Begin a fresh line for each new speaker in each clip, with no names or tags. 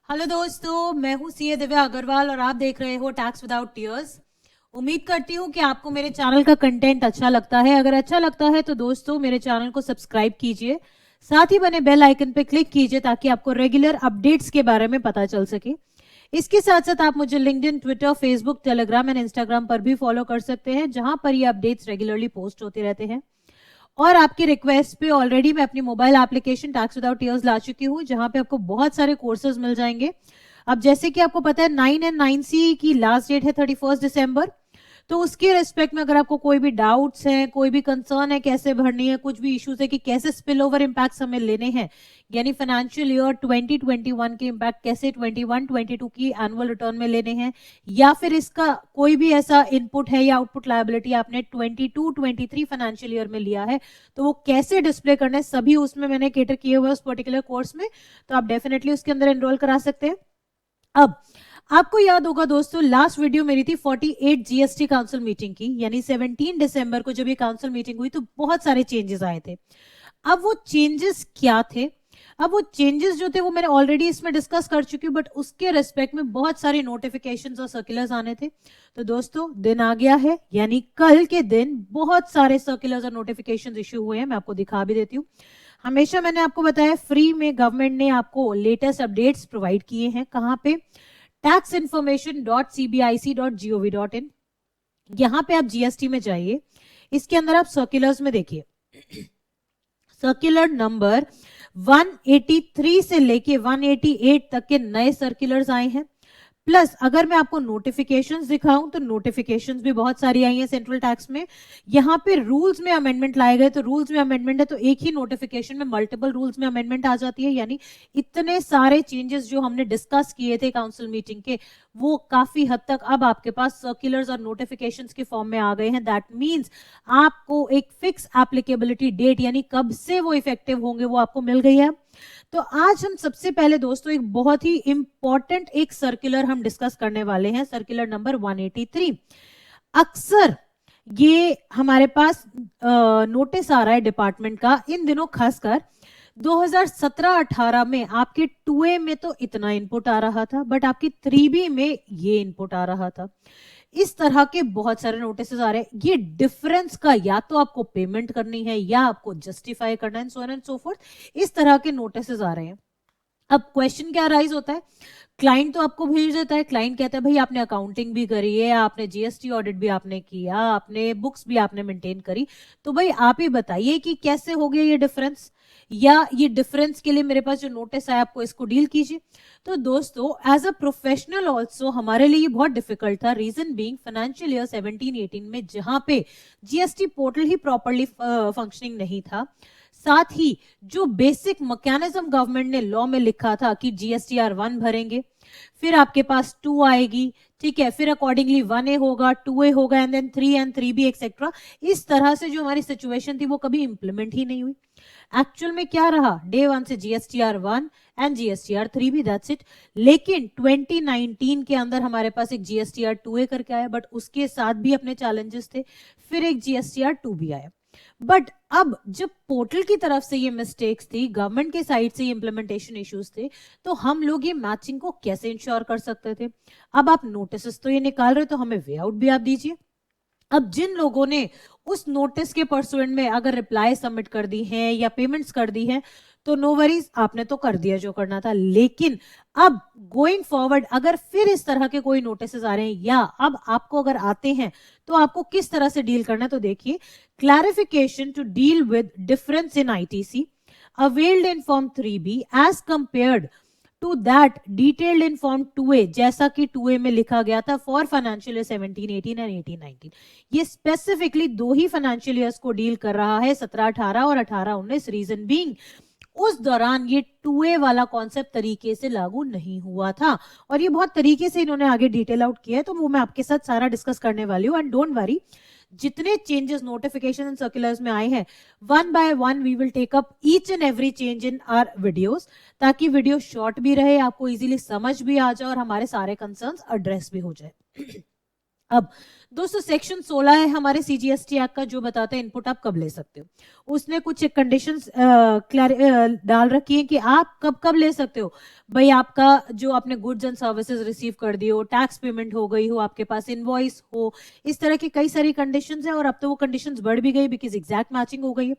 Hello दोस्तों, मैं हूं सीए दिव्या अग्रवाल और आप देख रहे हो टैक्स विदाउट टीयर्स। उम्मीद करती हूं कि आपको मेरे चैनल का कंटेंट अच्छा लगता है। अगर अच्छा लगता है तो दोस्तों मेरे चैनल को सब्सक्राइब कीजिए, साथ ही बने बेल आइकन पे क्लिक कीजिए ताकि आपको रेगुलर अपडेट्स के बारे में पता चल सके। इसके साथ साथ आप मुझे LinkedIn, Twitter, Facebook, Telegram and Instagram पर भी फॉलो कर सकते हैं, जहां पर ये अपडेट्स रेगुलरली पोस्ट होते रहते हैं। और आपकी रिक्वेस्ट पे ऑलरेडी मैं अपनी mobile application tax without tears ला चुकी हूँ, जहां पे आपको बहुत सारे कोर्सेज मिल जाएंगे। अब जैसे कि आपको पता है 9 एंड 9C की लास्ट डेट है 31 दिसंबर। तो उसके रेस्पेक्ट में अगर आपको कोई भी डाउट्स हैं, कोई भी कंसर्न है कैसे भरनी है, कुछ भी इश्यूज है कि कैसे स्पिल ओवर इम्पैक्ट हमें लेने हैं, यानी फाइनेंशियल ईयर 2021 के इम्पैक्ट कैसे 21-22 की एनुअल रिटर्न में लेने हैं, या फिर इसका कोई भी ऐसा इनपुट है या आउटपुट लायबिलिटी आपने 22-23 फाइनेंशियल ईयर में लिया है तो वो कैसे डिस्प्ले करना है, सभी उसमें मैंने केटर किए हुए उस पर्टिकुलर कोर्स में। तो आप डेफिनेटली उसके अंदर एनरोल करा सकते हैं। अब आपको याद होगा दोस्तों, लास्ट वीडियो मेरी थी 48 जीएसटी काउंसिल मीटिंग की, यानी 17 दिसंबर को जब ये काउंसिल मीटिंग हुई तो बहुत सारे चेंजेस आए थे। अब वो चेंजेस क्या थे? अब वो चेंजेस जो थे वो मैंने ऑलरेडी इसमें डिस्कस कर चुकी हूँ, बट उसके रेस्पेक्ट में बहुत सारे नोटिफिकेशंस और सर्कुलर्स आने थे। तो दोस्तों दिन आ गया है, यानी कल के दिन बहुत सारे सर्कुलर्स और नोटिफिकेशंस इश्यू हुए हैं। मैं आपको दिखा भी देती हूँ। हमेशा मैंने आपको बताया फ्री में गवर्नमेंट ने आपको लेटेस्ट अपडेट्स प्रोवाइड किए हैं। कहाँ पे? taxinformation.cbic.gov.in। यहां पे आप जीएसटी में जाइए, इसके अंदर आप सर्कुलर्स में देखिए, सर्कुलर नंबर 183 से लेके 188 तक के नए सर्कुलर्स आए हैं। प्लस अगर मैं आपको नोटिफिकेशंस दिखाऊं तो नोटिफिकेशंस भी बहुत सारी आई हैं सेंट्रल टैक्स में। यहां पे रूल्स में अमेंडमेंट लाए गए, तो रूल्स में अमेंडमेंट है तो एक ही नोटिफिकेशन में मल्टीपल रूल्स में अमेंडमेंट आ जाती है, यानी इतने सारे चेंजेस जो हमने डिस्कस किए थे काउंसिल मीटिंग के, वो काफी हद तक अब आपके पास सर्कुलर्स और नोटिफिकेशंस के फॉर्म में आ गए हैं। दैट मींस आपको एक फिक्स एप्लीकेबिलिटी डेट, यानी कब से वो इफेक्टिव होंगे, वो आपको मिल गई है। तो आज हम सबसे पहले दोस्तों एक बहुत ही इंपॉर्टेंट एक सर्कुलर हम डिस्कस करने वाले हैं, सर्कुलर नंबर 183। अक्सर ये हमारे पास नोटिस आ रहा है डिपार्टमेंट का इन दिनों, खासकर 2017-18 में आपके 2A में तो इतना इनपुट आ रहा था, बट आपकी 3B में ये इनपुट आ रहा था। इस तरह के बहुत सारे नोटिस आ रहे हैं। ये डिफरेंस का या तो आपको पेमेंट करनी है या आपको जस्टिफाई करना है, so on and so fourth. इस तरह के नोटिस आ रहे हैं। अब क्वेश्चन क्या राइज होता है? क्लाइंट तो आपको भेज देता है, क्लाइंट कहता है भाई आपने अकाउंटिंग भी करी है, आपने जीएसटी ऑडिट भी आपने किया, आपने बुक्स भी आपने मेंटेन करी, तो भाई आप ही बताइए कि कैसे हो गया ये डिफरेंस, या ये डिफरेंस के लिए मेरे पास जो नोटिस है आपको इसको डील कीजिए। तो दोस्तों एज अ प्रोफेशनल ऑल्सो हमारे लिए ये बहुत डिफिकल्ट था। रीजन बीइंग फाइनेंशियल ईयर 17-18 में जहां पे जीएसटी पोर्टल ही प्रॉपरली फंक्शनिंग नहीं था, साथ ही जो बेसिक मैकेनिज्म गवर्नमेंट ने लॉ में लिखा था कि जीएसटीआर 1 भरेंगे, फिर आपके पास 2 आएगी, ठीक है, फिर अकॉर्डिंगली 1A होगा, 2A होगा, and then 3 and 3B etcetera. इस तरह से जो हमारी सिचुएशन थी वो कभी इंप्लीमेंट ही नहीं हुई। एक्चुअल में क्या रहा, डे 1 से जीएसटीआर 1 एंड जीएसटीआर 3 भी, दैट्स इट। लेकिन 2019 के अंदर हमारे पास एक जीएसटीआर 2A करके आया, बट उसके साथ भी अपने चैलेंजेस थे। फिर एक जीएसटीआर 2 भी आया। बट अब जब पोर्टल की तरफ से ये मिस्टेक्स थी, गवर्नमेंट के साइड से ये इंप्लीमेंटेशन इश्यूज थे, तो हम लोग ये मैचिंग को कैसे इंश्योर कर सकते थे? अब आप नोटिस तो ये निकाल रहे, तो हमें वे आउट भी आप दीजिए। अब जिन लोगों ने उस नोटिस के परसुएंट में अगर रिप्लाई सबमिट कर दी है या पेमेंट्स कर दी है, तो नो वरीज, आपने तो कर दिया जो करना था। लेकिन अब गोइंग फॉरवर्ड अगर फिर इस तरह के कोई नोटिस आ रहे हैं या अब आपको अगर आते हैं, तो आपको किस तरह से डील करना है? तो देखिए, clarification to deal with difference in ITC availed in form 3B as compared to that detailed in form 2A, जैसा कि 2A में लिखा गया था फॉर फाइनेंशियल ईयर 17-18 एंड 18-19। ये स्पेसिफिकली दो ही फाइनेंशियल ईयर्स को डील कर रहा है, 17-18 और 18-19। रीजन बीइंग उस दौरान ये 2A वाला कॉन्सेप्ट तरीके से लागू नहीं हुआ था, और ये बहुत तरीके से इन्होंने आगे डिटेल आउट किया है, तो वो मैं आपके साथ सारा डिस्कस करने वाली हूँ। एंड डोंट वरी, जितने चेंजेस नोटिफिकेशन एंड सर्कुलर्स में आए हैं, one by one we will take up each and every change in our videos, ताकि वीडियो शॉर्ट भी रहे, आपको इजीली समझ भी आ जाए और हमारे सारे कंसर्न्स एड्रेस भी हो जाए। अब दोस्तों सेक्शन 16 है हमारे सीजीएसटी एक्ट का, जो बताता है इनपुट आप कब ले सकते हो। उसने कुछ कंडीशंस डाल रखी है कि आप कब कब ले सकते हो। भाई आपका जो आपने गुड्स एंड सर्विसेज रिसीव कर दी हो, टैक्स पेमेंट हो गई हो, आपके पास इनवॉइस हो, इस तरह की कई सारी कंडीशंस है। और अब तो वो कंडीशंस बढ़ भी गई बिकॉज एग्जैक्ट मैचिंग हो गई है।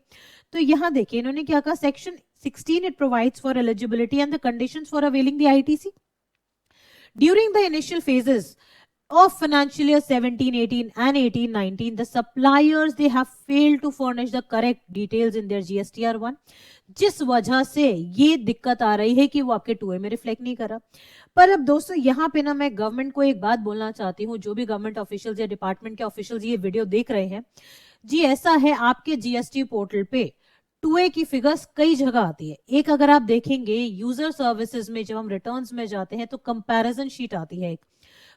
तो यहाँ देखिए इन्होंने क्या कहा, section 16 it provides for eligibility and the conditions for availing the ITC during the initial phases of financial year 17, 18 and 18, 19, the suppliers they have failed to furnish the correct details in their GSTR1, जिस वजह से ये दिक्कत आ रही है कि वो आपके 2A में रिफ्लेक्ट नहीं करा। पर अब दोस्तों यहाँ पे ना मैं गवर्नमेंट को एक बात बोलना चाहती हूँ, जो भी गवर्नमेंट ऑफिशियल्स या डिपार्टमेंट के ऑफिशियल्स ये वीडियो देख रहे हैं जी, ऐसा है आपके जीएसटी पोर्टल पे 2A की फिगर्स कई जगह आती है। एक अगर आप देखेंगे यूजर सर्विसेज में, जब हम रिटर्न्स में जाते हैं तो कंपैरिजन शीट आती है एक,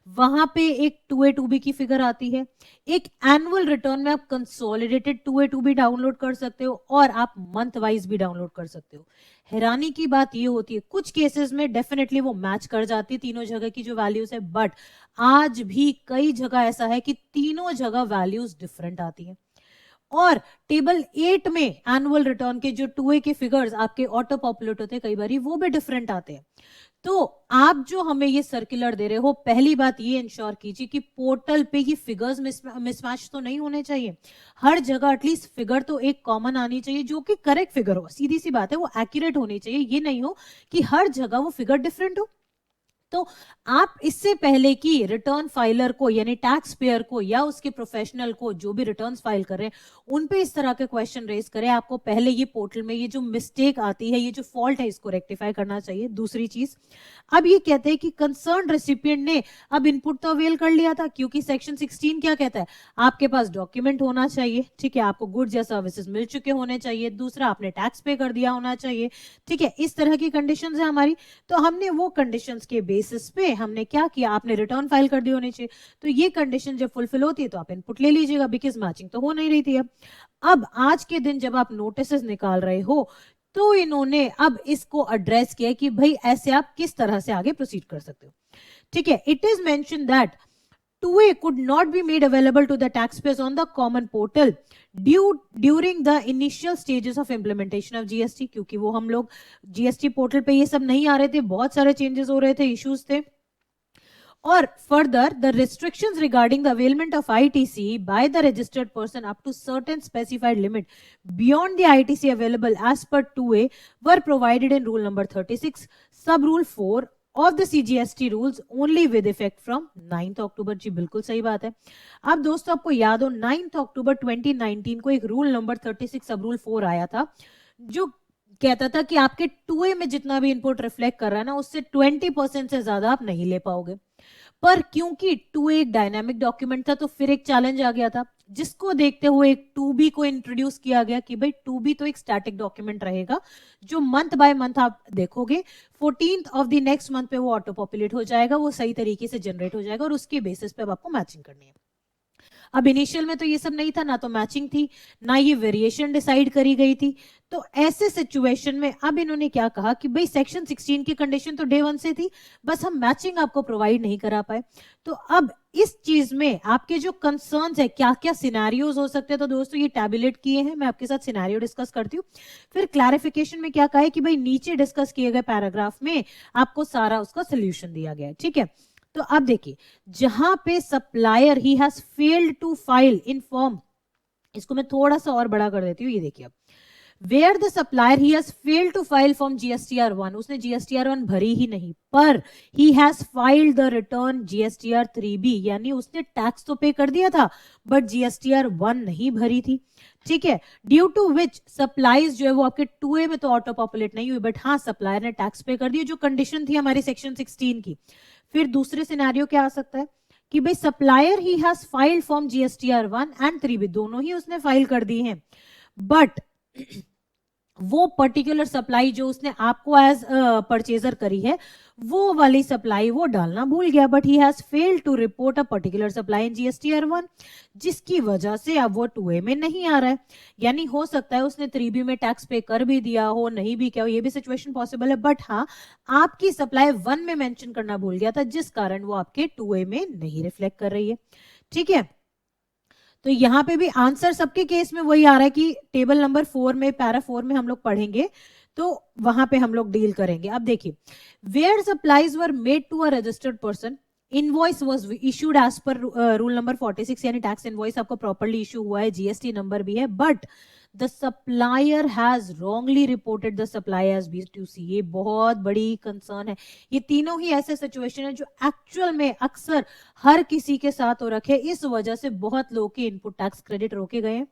वहां पे एक 2A 2B की फिगर आती है। एक एनुअल रिटर्न में आप कंसोलिडेटेड 2A 2B डाउनलोड कर सकते हो और आप मंथ वाइज भी डाउनलोड कर सकते हो। हैरानी की बात ये होती है कुछ केसेस में डेफिनेटली वो मैच कर जाती है तीनों जगह की जो वैल्यूज है, बट आज भी कई जगह ऐसा है कि तीनों जगह वैल्यूज डिफरेंट आती है। और टेबल 8 में एनुअल रिटर्न के जो 2A के फिगर्स आपके ऑटो पॉपुलेट होते हैं कई बार वो भी डिफरेंट आते हैं। तो आप जो हमें ये सर्कुलर दे रहे हो, पहली बात ये इंश्योर कीजिए कि पोर्टल पे ये फिगर्स मिसमैच तो नहीं होने चाहिए। हर जगह एटलीस्ट फिगर तो एक कॉमन आनी चाहिए जो कि करेक्ट फिगर हो, सीधी सी बात है, वो एक्यूरेट होनी चाहिए। ये नहीं हो कि हर जगह वो फिगर डिफरेंट हो। तो आप इससे पहले कि रिटर्न फाइलर को यानी टैक्स पेयर को या उसके प्रोफेशनल को जो भी रिटर्न्स फाइल कर रहे हैं उन पे इस तरह के क्वेश्चन रेज करें, आपको पहले ये पोर्टल में ये जो मिस्टेक आती है, ये जो फॉल्ट है, इसको रेक्टिफाई करना चाहिए। दूसरी चीज, अब ये कहते हैं कि कंसर्न रेसिपिएंट ने अब इनपुट तो अवेल कर लिया था, क्योंकि सेक्शन 16 क्या कहता है, आपके पास डॉक्यूमेंट होना चाहिए, ठीक है, आपको गुड्स या सर्विसेज मिल चुके होने चाहिए, दूसरा आपने टैक्स पे कर दिया होना चाहिए, ठीक है, इस तरह की कंडीशंस है हमारी। तो हमने वो कंडीशंस के बेसिस पे हमने क्या किया, आपने रिटर्न फाइल कर दी होनी चाहिए। तो ये कंडीशन जब फुलफिल होती है तो आप इनपुट ले लीजिएगा, बिकॉज मैचिंग तो हो नहीं रही थी। अब आज के दिन जब आप नोटिस निकाल रहे हो तो इन्होंने अब इसको एड्रेस किया कि भाई ऐसे आप किस तरह से आगे प्रोसीड कर सकते हो, ठीक है। It is mention that 2A could not be made available to the taxpayers on the common portal during the initial stages of implementation of GST, क्योंकि वो हम लोग GST पोर्टल पे ये सब नहीं आ रहे थे, बहुत सारे चेंजेस हो रहे थे, इश्यूज थे। और further the restrictions regarding the availment of ITC by the registered person up to certain specified limit beyond the ITC available as per 2A were provided in rule number 36 sub rule 4 of the CGST rules only with effect from 9th अक्टूबर। जी बिल्कुल सही बात है। अब दोस्तों आपको याद हो 9th अक्टूबर 2019 को एक रूल नंबर 36 सब रूल 4 आया था, जो कहता था कि आपके 2A में जितना भी इनपुट रिफ्लेक्ट कर रहा है ना, उससे 20% से ज्यादा आप नहीं ले पाओगे। पर क्योंकि 2A एक डायनामिक डॉक्यूमेंट था तो फिर एक चैलेंज आ गया था, जिसको देखते हुए एक 2B को इंट्रोड्यूस किया गया कि भाई 2B तो एक स्टैटिक डॉक्यूमेंट रहेगा, जो मंथ बाय मंथ आप देखोगे 14th of the next month पे वो ऑटो पॉपुलेट हो जाएगा, वो सही तरीके से जनरेट हो जाएगा और उसके बेसिस पे अब आपको मैचिंग करनी है। अब इनिशियल में तो ये सब नहीं था, ना तो मैचिंग थी, ना ये वेरिएशन डिसाइड करी गई थी। तो ऐसे सिचुएशन में अब इन्होंने क्या कहा कि भाई सेक्शन 16 की कंडीशन तो डे 1 से थी, बस हम मैचिंग आपको प्रोवाइड नहीं करा पाए। तो अब इस चीज में आपके जो कंसर्न्स है, क्या क्या सिनेरियोज हो सकते हैं, तो दोस्तों ये टैबुलेट किए हैं, मैं आपके साथ सिनेरियो डिस्कस करती हूँ। फिर क्लैरिफिकेशन में क्या कहा है कि भाई नीचे डिस्कस किए गए पैराग्राफ में आपको सारा उसका सोल्यूशन दिया गया है, ठीक है। तो अब देखिए, जहां पे supplier he has failed to file in form, इसको मैं थोड़ा सा और बड़ा कर देती हूँ, ये देखिए अब, where the supplier he has failed to file form GSTR1, उसने GSTR1 भरी ही नहीं, पर he has filed the return GSTR3B, यानी उसने टैक्स तो पे कर दिया था बट GSTR1 नहीं भरी थी, ठीक है। ड्यू टू विच सप्लाईज जो है वो आपके 2A में तो ऑटो पॉपुलेट नहीं हुई, बट हाँ सप्लायर ने टैक्स पे कर दिया, जो कंडीशन थी हमारी सेक्शन 16 की। फिर दूसरे सिनेरियो क्या आ सकता है कि भाई supplier he has filed form GSTR1 and 3B, दोनों ही उसने फाइल कर दी हैं, बट वो पर्टिकुलर सप्लाई जो उसने आपको एज परचेजर करी है, वो वाली सप्लाई वो डालना भूल गया, but he has failed to report a particular supply in GSTR1, जिसकी वजह से अब वो 2A में नहीं आ रहा है। यानी हो सकता है उसने 3B में टैक्स पे कर भी दिया हो, नहीं भी किया हो, ये भी सिचुएशन पॉसिबल है, बट हाँ आपकी सप्लाई 1 में मेंशन करना भूल गया था, जिस कारण वो आपके 2A में नहीं रिफ्लेक्ट कर रही है, ठीक है, तो यहाँ पे भी आंसर सबके केस में वही आ रहा है कि टेबल नंबर 4 में, पैरा 4 में हम लोग पढ़ेंगे तो वहां पे हम लोग डील करेंगे। अब देखिए, where supplies were made to a registered person, invoice was issued as per rule number 46, यानी टैक्स इनवॉइस आपको प्रॉपर्ली इशू हुआ है, जीएसटी नंबर भी है, but the supplier has wrongly reported the supply as B2C। ये बहुत बड़ी concern है। ये तीनों ही ऐसे सिचुएशन है जो एक्चुअल में अक्सर हर किसी के साथ हो रखे, इस वजह से बहुत लोग के इनपुट टैक्स क्रेडिट रोके गए हैं।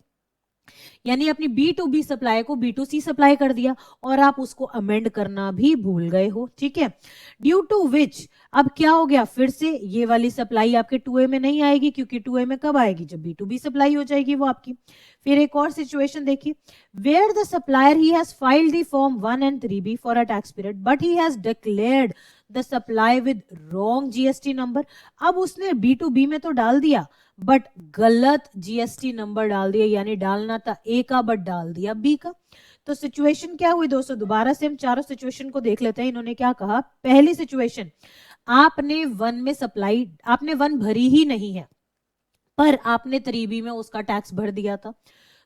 यानी अपनी B2B सप्लाई को B2C सप्लाई कर दिया और आप उसको अमेंड करना भी भूल गए हो, ठीक है। ड्यू टू विच अब क्या हो गया, फिर से ये वाली सप्लाई आपके 2A में नहीं आएगी, क्योंकि 2A में कब आएगी, जब B2B सप्लाई हो जाएगी वो आपकी। फिर एक और सिचुएशन देखिए, where the supplier he has filed the form 1 and 3B for a tax period but he has declared the supply with wrong GST number. अब उसने B2B में तो डाल दिया बट गलत जीएसटी नंबर डाल दिया, यानी डालना था A का बट डाल दिया B का। तो सिचुएशन क्या हुई दोस्तों, दोबारा से हम चारों सिचुएशन को देख लेते हैं। इन्होंने क्या कहा, पहली सिचुएशन, आपने 1 में सप्लाई, आपने 1 भरी ही नहीं है पर आपने 3B में उसका टैक्स भर दिया था।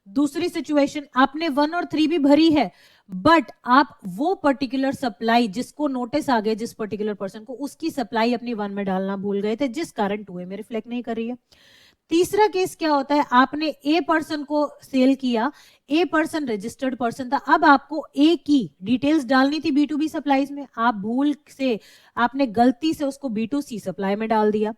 दूसरी सिचुएशन, आपने 1 और 3B भरी है बट आप वो पर्टिकुलर सप्लाई जिसको नोटिस आ गया, जिस पर्टिकुलर पर्सन को, उसकी सप्लाई अपनी 1 में डालना भूल गए थे, जिस कारण 2A में रिफ्लेक्ट नहीं कर रही है। तीसरा केस क्या होता है, आपने ए पर्सन को सेल किया, ए पर्सन रजिस्टर्ड पर्सन था, अब आपको ए की डिटेल्स डालनी थी B2B सप्लाईज में, आप भूल से, आपने गलती से उसको B2C सप्लाई में डाल दिया।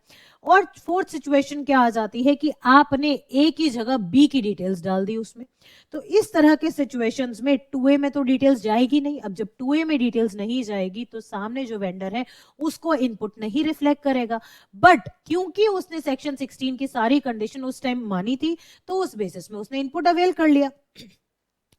और फोर्थ सिचुएशन क्या आ जाती है कि आपने ए की जगह बी की डिटेल्स डाल दी उसमें। तो इस तरह के सिचुएशंस में 2A में तो डिटेल्स जाएगी नहीं। अब जब 2A में डिटेल्स नहीं जाएगी तो सामने जो वेंडर है उसको इनपुट नहीं रिफ्लेक्ट करेगा, बट क्योंकि उसने सेक्शन 16 की सारी कंडीशन उस टाइम मानी थी तो उस बेसिस में उसने इनपुट अवेल कर लिया।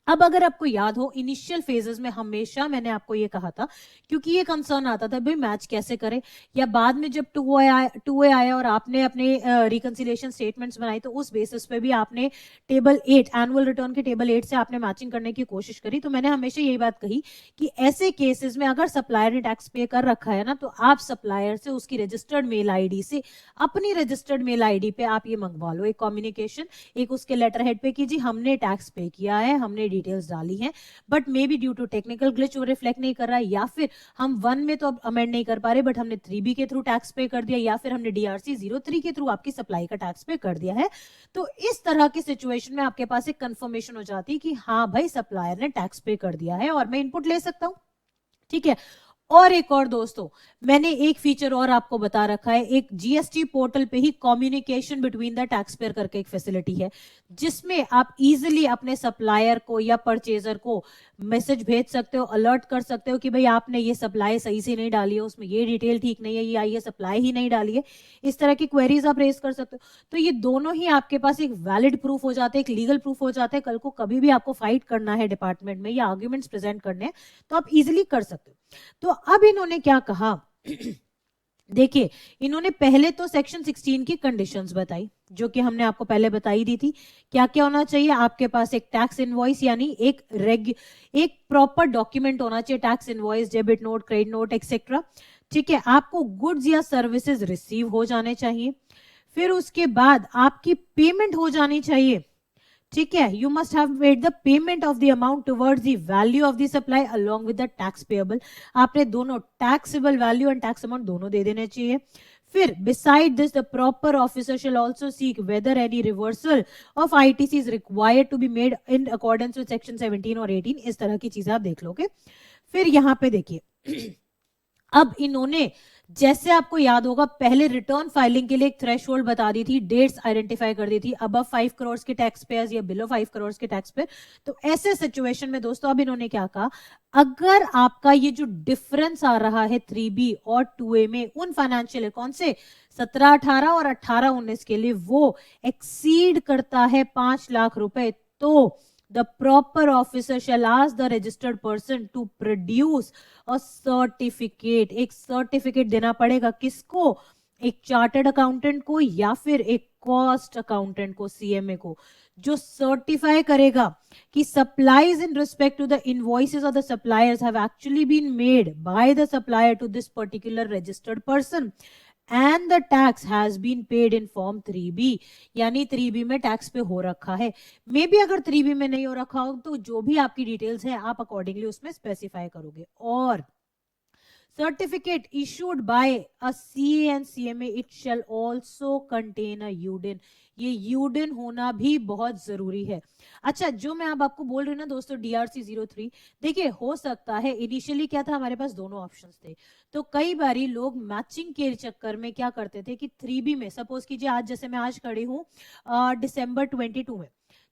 अब अगर आपको याद हो, इनिशियल फेजेस में हमेशा मैंने आपको ये कहा था, क्योंकि ये कंसर्न आता था भाई मैच कैसे करें, या बाद में जब 2A आया और आपने अपने रिकंसिलिएशन स्टेटमेंट्स बनाई तो उस बेसिस पे भी आपने टेबल 8, एनुअल रिटर्न के टेबल 8 से आपने मैचिंग करने की कोशिश करी। तो मैंने हमेशा यही बात कही कि ऐसे केसेस में अगर सप्लायर ने टैक्स पे कर रखा है ना, तो आप सप्लायर से उसकी रजिस्टर्ड मेल आईडी से, अपनी रजिस्टर्ड मेल आईडी पे आप ये मंगवा लो एक कम्युनिकेशन, एक उसके लेटर हेड पे कि जी हमने टैक्स पे किया है, हमने डिटेल्स डाली हैं, but may be due to technical glitch वो रिफ्लेक्ट नहीं कर रहा है, या फिर हम 1 में तो अब अमेंड नहीं कर पा रहे बट हमने 3B के थ्रू टैक्स पे कर दिया, या फिर हमने DRC 03 के थ्रू आपकी सप्लाई का टैक्स पे कर दिया है। तो इस तरह की सिचुएशन में आपके पास एक कंफर्मेशन हो जाती है कि हाँ भाई सप्लायर ने टैक्स पे कर दिया है और मैं इनपुट ले सकता हूं, ठीक है। और एक और दोस्तों, मैंने एक फीचर और आपको बता रखा है, एक जीएसटी पोर्टल पे ही communication between the taxpayer करके एक फैसिलिटी है, जिसमें आप इजीली अपने सप्लायर को या परचेजर को मैसेज भेज सकते हो, अलर्ट कर सकते हो कि भाई आपने ये सप्लाई सही से नहीं डाली है, उसमें ये डिटेल ठीक नहीं है, ये सप्लाई ही नहीं डाली है। इस तरह की क्वेरीज आप रेज कर सकते हो। तो ये दोनों ही आपके पास एक वैलिड प्रूफ हो जाते हैं, एक लीगल प्रूफ हो जाते हैं। कल को कभी भी आपको फाइट करना है डिपार्टमेंट में या आर्ग्यूमेंट्स प्रेजेंट करने हैं तो आप इजिली कर सकते हो। तो अब इन्होंने क्या कहा देखिए, इन्होंने पहले तो सेक्शन 16 की कंडीशंस बताई, जो कि हमने आपको पहले बताई दी थी। क्या क्या होना चाहिए आपके पास, एक टैक्स इनवॉइस यानी एक प्रॉपर डॉक्यूमेंट होना चाहिए, tax invoice, debit note, credit note etcetera, ठीक है। आपको गुड्स या सर्विसेज रिसीव हो जाने चाहिए, फिर उसके बाद आपकी पेमेंट हो जानी चाहिए, ठीक है। You must have made the payment of the amount towards the value of the supply along with the tax payable. आपने दोनों taxable value and tax amount दोनों दे देने चाहिए। फिर beside this the proper officer shall also seek whether any reversal of ITC is required to be made in accordance with section 17 और 18। इस तरह की चीजें आप देख लोगे। फिर यहां पे देखिए अब इन्होंने, जैसे आपको याद होगा, पहले रिटर्न फाइलिंग के लिए एक थ्रेशोल्ड बता दी थी, डेट्स आइडेंटिफाई कर दी थी, अबव 5 करोड़ के टैक्स पेयर्स या बिलो 5 करोड़ के टैक्स पेयर। तो ऐसे सिचुएशन में दोस्तों अब इन्होंने क्या कहा, अगर आपका ये जो डिफरेंस आ रहा है 3B और 2A में उन फाइनेंशियल, कौन से 17-18 और 18-19 के लिए, वो एक्सीड करता है 5 लाख रुपए, तो the proper officer shall ask the registered person to produce a certificate। एक सर्टिफिकेट देना पड़ेगा किसको, एक चार्टर्ड अकाउंटेंट को या फिर एक कॉस्ट अकाउंटेंट को, CMA को, जो सर्टिफाई करेगा कि supplies in respect to the invoices of the suppliers have actually been made by the supplier to this particular registered person and the tax has been paid in form 3B, यानी 3B में tax पे हो रखा है। May be अगर 3B में नहीं हो रखा हो तो जो भी आपकी डिटेल्स है आप अकॉर्डिंगली उसमें स्पेसिफाई करोगे। और certificate issued by a CA and CMA, it shall also contain a UDIN। ये यूडिन होना भी बहुत जरूरी है। अच्छा, जो मैं अब आपको बोल रही हूँ ना दोस्तों, DRC 03, देखिए हो सकता है इनिशियली क्या था, हमारे पास दोनों ऑप्शंस थे, तो कई बारी लोग मैचिंग के चक्कर में क्या करते थे कि 3B में, सपोज कीजिए आज जैसे मैं आज खड़ी हूँ दिसंबर 22 में,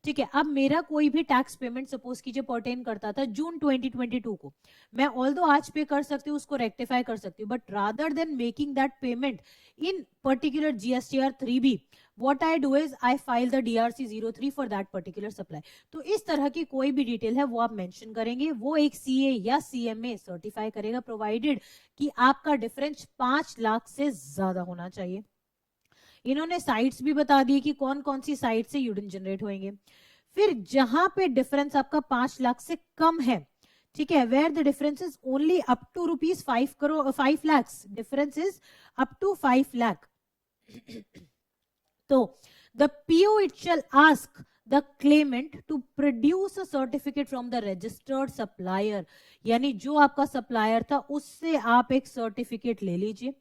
ठीक है, अब मेरा कोई भी टैक्स पेमेंट सपोज कीजिए पर्टेन करता था जून 2022 को, मैं ऑल्दो आज पे कर सकती हूँ, उसको रेक्टिफाई कर सकती हूँ, but rather than making that payment in particular GSTR 3B, what I do is I file the DRC 03 for that particular supply। तो इस तरह की कोई भी डिटेल है वो आप मेंशन करेंगे, वो एक CA या CMA सर्टिफाई करेगा, प्रोवाइडेड कि आपका डिफरेंस 5 लाख से ज्यादा होना चाहिए। इन्होंने साइट्स भी बता दी कि कौन कौन सी साइट से यूडिन जनरेट होंगे। फिर जहां पे डिफरेंस आपका 5 लाख से कम है, ठीक है, where the difference is only up to rupees 5 lakhs, difference is up to 5 lakh, तो the PO it shall ask the claimant to produce a certificate from the registered supplier, यानी जो आपका सप्लायर था उससे आप एक सर्टिफिकेट ले लीजिए,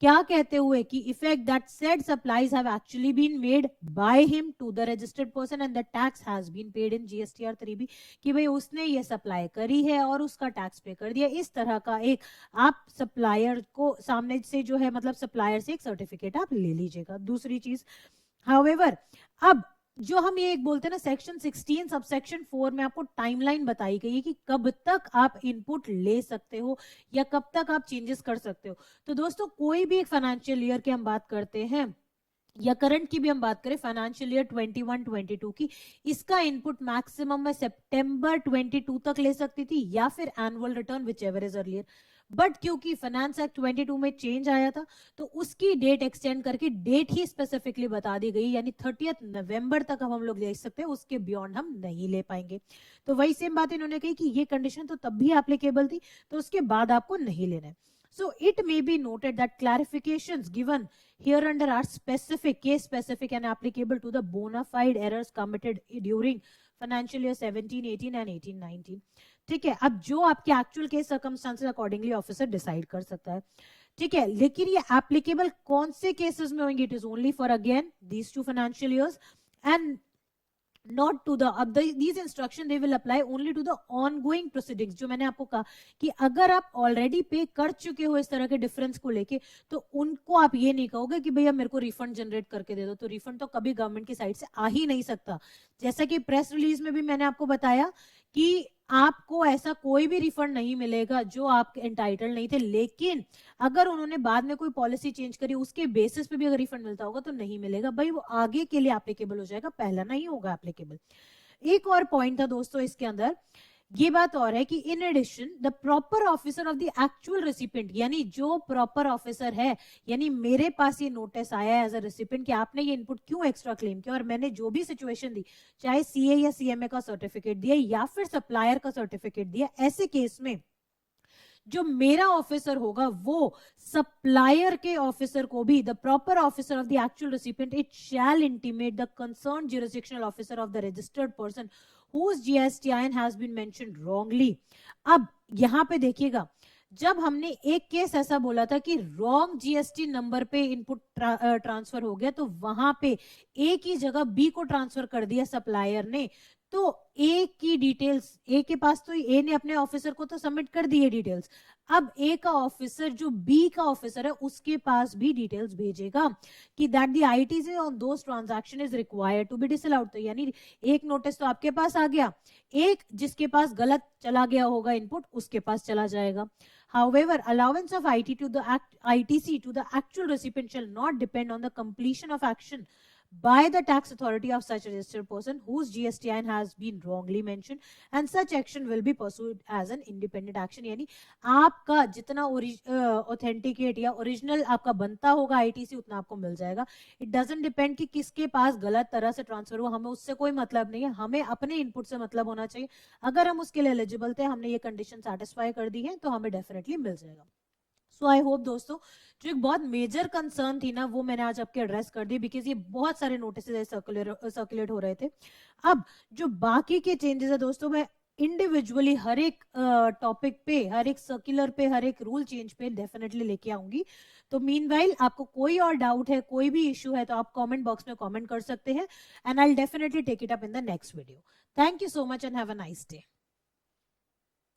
क्या कहते हुए कि effect that said supplies have actually been made by him to the registered person and the tax has been paid in GSTR 3B, कि भाई उसने ये सप्लाई करी है और उसका टैक्स पे कर दिया। इस तरह का एक आप सप्लायर को सामने से जो है, मतलब सप्लायर से एक सर्टिफिकेट आप ले लीजिएगा। दूसरी चीज, हाउएवर अब जो हम ये एक बोलते हैं ना, सेक्शन 16 सबसेक्शन 4 में आपको टाइमलाइन बताई गई है कि कब तक आप इनपुट ले सकते हो या कब तक आप चेंजेस कर सकते हो। तो दोस्तों कोई भी एक फाइनेंशियल ईयर की हम बात करते हैं या करंट की भी हम बात करें, फाइनेंशियल ईयर 21-22 की, इसका इनपुट मैक्सिमम मैं सितंबर 22 तक ले सकती थी या फिर annual return which ever is earlier, but क्योंकि फाइनेंस एक्ट 22 में चेंज आया था तो उसकी डेट एक्सटेंड करके डेट ही स्पेसिफिकली बता दी गई, यानी 30 नवंबर तक अब हम लोग ले सकते हैं, उसके बियॉन्ड हम नहीं ले पाएंगे। तो वही सेम बात इन्होंने कही कि ये कंडीशन तो तब भी एप्लीकेबल थी, तो उसके बाद आपको नहीं लेना है। So it may be noted that clarifications given here under are specific, case specific and applicable to the bona fide errors committed during financial year 17-18 and 18-19। ठीक है, अब जो आपके actual case circumstances accordingly officer decide कर सकता है, ठीक है, लेकिन ये एप्लीकेबल कौन से केसेस में होंगे? It is only for again these 2 financial years and not to the these instruction they will apply only to the ongoing proceedings। जो मैंने आपको कहा कि अगर आप ऑलरेडी पे कर चुके हो इस तरह के डिफरेंस को लेके, तो उनको आप ये नहीं कहोगे कि भैया मेरे को रिफंड जनरेट करके दे दो, तो रिफंड तो कभी गवर्नमेंट की साइड से आ ही नहीं सकता। जैसा कि प्रेस रिलीज में भी मैंने आपको बताया कि आपको ऐसा कोई भी रिफंड नहीं मिलेगा जो आप एंटाइटल नहीं थे, लेकिन अगर उन्होंने बाद में कोई पॉलिसी चेंज करी उसके बेसिस पे भी अगर रिफंड मिलता होगा तो नहीं मिलेगा भाई, वो आगे के लिए एप्लीकेबल हो जाएगा, पहला नहीं होगा एप्लीकेबल। एक और पॉइंट था दोस्तों इसके अंदर, ये बात और है कि in addition the proper officer of the actual recipient, यानी जो प्रॉपर ऑफिसर है, यानी मेरे पास ये नोटिस आया है एज अ रेसिपिएंट कि आपने ये इनपुट क्यों एक्स्ट्रा क्लेम किया और मैंने जो भी सिचुएशन दी, चाहे CA या CMA का सर्टिफिकेट दिया या फिर सप्लायर का सर्टिफिकेट दिया, ऐसे केस में जो मेरा ऑफिसर होगा वो सप्लायर के ऑफिसर को भी, the proper officer of the actual recipient, it shall intimate the concern jurisdictional officer of the registered person whose GSTIN has been mentioned wrongly। अब यहां पे देखिएगा, जब हमने एक केस ऐसा बोला था कि रॉन्ग GST नंबर पे इनपुट ट्रांसफर हो गया, तो वहां पे ए की जगह बी को ट्रांसफर कर दिया सप्लायर ने, तो ए की डिटेल्स, ए के पास तो ए ने अपने ऑफिसर को तो सबमिट कर दी है डिटेल्स, अब ए का ऑफिसर जो बी का ऑफिसर है उसके पास भी डिटेल्स भेजेगा कि that the ITC on those transaction is required to be disallowed. तो यानी एक नोटिस तो आपके पास आ गया, एक जिसके पास गलत चला गया होगा इनपुट उसके पास चला जाएगा। However, allowance of ITC to the actual recipient shall not depend on the completion of action by the tax authority of such registered person whose GSTIN has been wrongly mentioned, and such action will be pursued as an independent action। यानी आपका जितना authenticate या original आपका बनता होगा ITC उतना आपको मिल जाएगा। इट डजंट डिपेंड कि किसके पास गलत तरह से ट्रांसफर हुआ, हमें उससे कोई मतलब नहीं है, हमें अपने इनपुट से मतलब होना चाहिए। अगर हम उसके लिए एलिजिबल थे, हमने ये कंडीशन सेटिस्फाई कर दी है, तो हमें डेफिनेटली मिल जाएगा। सो आई होप दोस्तों जो एक बहुत मेजर कंसर्न थी ना वो मैंने आज आपके एड्रेस कर दी, बिकॉज ये बहुत सारे नोटिस सर्कुलेट हो रहे थे। अब जो बाकी के चेंजेस है दोस्तों, मैं इंडिविजुअली हर एक टॉपिक पे, हर एक सर्कुलर पे, हर एक रूल चेंज पे डेफिनेटली लेके आऊंगी। तो मीनवाइल आपको कोई और डाउट है, कोई भी इश्यू है, तो आप कमेंट बॉक्स में कमेंट कर सकते हैं, and I will definitely take it up in the next video. Thank you so much and have a nice day.